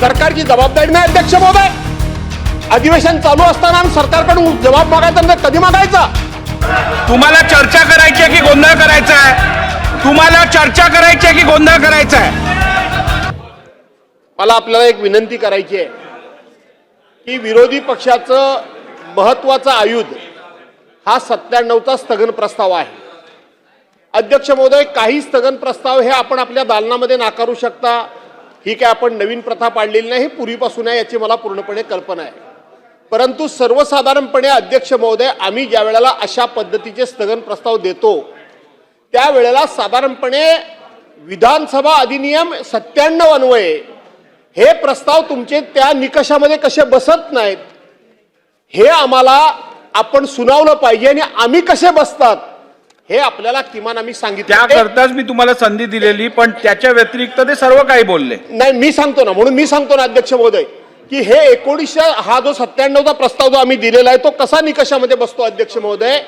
सरकारची जबाबदारी नाही अध्यक्ष महोदय. अधिवेशन चालू असताना सरकारकडून जबाब मागायचा नाही, कधी मागायचा? तुम्हाला चर्चा करायची आहे की गोंधळ करायचा आहे? तुम्हाला चर्चा करायची आहे की गोंधळ करायचा आहे? मला आपल्याला एक विनंती करायची आहे की विरोधी पक्षाचं महत्वाचं आयुध हा 97चा स्थगन प्रस्ताव आहे. अध्यक्ष महोदय, काही स्थगन प्रस्ताव हे आपण आपल्या दालनामध्ये नाकारू शकता. ही काय आपण नवीन प्रथा पाडलेली नाही, पूर्वीपासून आहे, याची मला पूर्णपणे कल्पना आहे. परंतु सर्वसाधारणपणे अध्यक्ष महोदय, आम्ही ज्या वेळेला अशा पद्धतीचे स्थगन प्रस्ताव देतो त्यावेळेला साधारणपणे विधानसभा अधिनियम 97 अन्वये हे प्रस्ताव तुमचे त्या निकषामध्ये कसे बसत नाहीत हे आम्हाला आपण सुनावलं पाहिजे आणि आम्ही कसे बसतात हे आपल्याला किमान आम्ही सांगितलं. त्याकरताच मी तुम्हाला संधी दिलेली, पण त्याच्या व्यतिरिक्त ते सर्व काही बोलले नाही. मी सांगतो ना, म्हणून मी सांगतो ना अध्यक्ष महोदय की हे 1900 हा जो 97चा प्रस्ताव जो आम्ही दिलेला आहे तो कसा निकषामध्ये बसतो अध्यक्ष महोदय.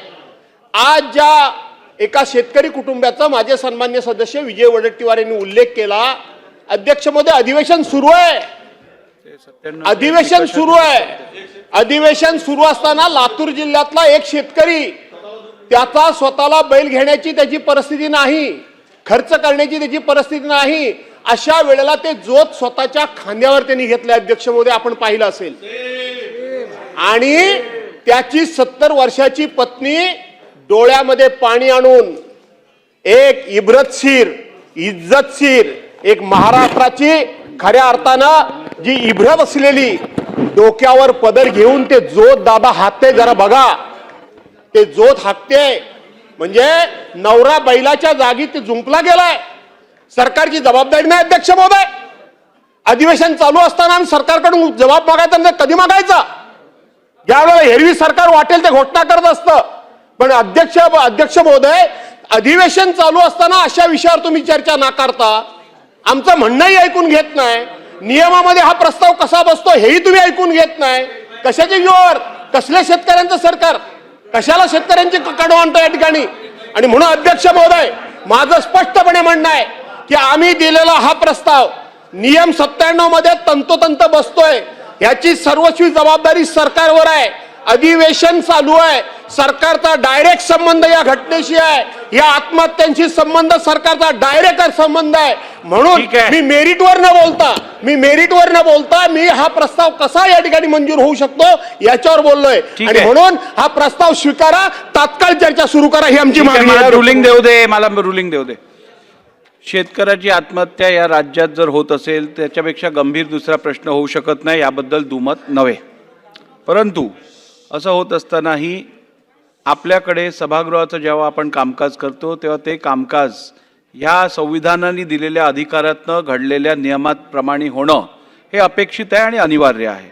आज ज्या एका शेतकरी कुटुंबाचा माझे सन्मान्य सदस्य विजय वडेट्टीवार यांनी उल्लेख केला, अध्यक्ष महोदय, अधिवेशन सुरू आहे. अधिवेशन सुरू आहे. अधिवेशन सुरू असताना लातूर जिल्ह्यातला एक शेतकरी, त्याचा स्वतःला बैल घेण्याची त्याची परिस्थिती नाही, खर्च करण्याची त्याची परिस्थिती नाही, अशा वेळेला ते जोत स्वतःच्या खांद्यावर त्यांनी घेतले अध्यक्ष महोदय, आपण पाहिलं असेल. आणि त्याची 70 वर्षाची पत्नी डोळ्यामध्ये पाणी आणून एक इज्जतशीर एक महाराष्ट्राची खऱ्या अर्थानं जी इब्रत असलेली डोक्यावर पदर घेऊन ते जोत दादा हाकते, जरा बघा ते जोत हाकते, म्हणजे नवरा बैलाच्या जागी ते जुंपला गेलाय. सरकारची जबाबदारी नाही अध्यक्ष महोदय. अधिवेशन चालू असताना आम्ही सरकारकडून जबाब मागायचा नाही, कधी मागायचा? ज्यावेळेला एरवी सरकार वाटेल ते घोषणा करत असतं, पण अध्यक्ष महोदय, अधिवेशन चालू असताना अशा विषयावर तुम्ही चर्चा नाकारता, आमचं म्हणणंही ऐकून घेत नाही, नियमामध्ये हा प्रस्ताव कसा बसतो हेही तुम्ही ऐकून घेत नाही. कशाच्या जीवावर? कसल्या शेतकऱ्यांचं सरकार? कशाला शेतकऱ्यांची कडव आणतो या ठिकाणी? आणि म्हणून अध्यक्ष महोदय, माझं स्पष्टपणे म्हणणं आहे की आम्ही दिलेला हा प्रस्ताव नियम 97 मध्ये तंतोतंत बसतोय, याची सर्वस्वी जबाबदारी सरकारवर आहे. अधिवेशन चालू आहे, सरकारचा डायरेक्ट संबंध या घटनेशी आहे, या आत्महत्यांशी संबंध सरकारचा डायरेक्ट संबंध आहे. म्हणून मी मेरिटवर न बोलता मी हा प्रस्ताव कसा या ठिकाणी मंजूर होऊ शकतो याच्यावर बोललोय. आणि म्हणून हा प्रस्ताव स्वीकारा, तात्काळ चर्चा सुरू करा, ही आमची मागणी आहे. रुलिंग देऊ दे, मला रुलिंग देऊ दे. शेतकऱ्याची आत्महत्या या राज्यात जर होत असेल त्याच्यापेक्षा गंभीर दुसरा प्रश्न होऊ शकत नाही, याबद्दल दुमत नव्हे. परंतु असं होत असतानाही आपल्याकडे सभागृहाचं जेव्हा आपण कामकाज करतो तेव्हा ते कामकाज ह्या संविधानाने दिलेल्या अधिकारातनं घडलेल्या नियमाप्रमाणे होणं हे अपेक्षित आहे आणि अनिवार्य आहे.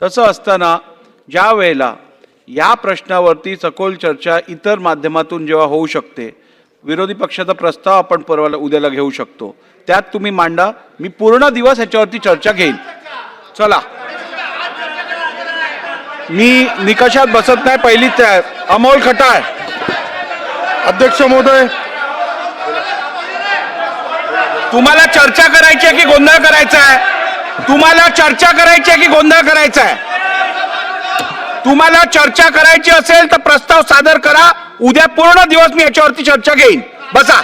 तसं असताना ज्या वेळेला या प्रश्नावरती सखोल चर्चा इतर माध्यमातून जेव्हा होऊ शकते, विरोधी पक्षाचा प्रस्ताव आपण परवाला उद्याला घेऊ शकतो, त्यात तुम्ही मांडा, मी पूर्ण दिवस ह्याच्यावरती चर्चा घेईन. चला, मी निकषात बसत नाही. पहिली अमोल खटाळ. अध्यक्ष महोदय, तुम्हाला चर्चा करायची आहे की गोंधळ करायचा आहे? तुम्हाला चर्चा करायची आहे की गोंधळ करायचा आहे? तुम्हाला चर्चा करायची असेल तर प्रस्ताव सादर करा, उद्या पूर्ण दिवस मी याच्यावरती चर्चा घेईन. बसा.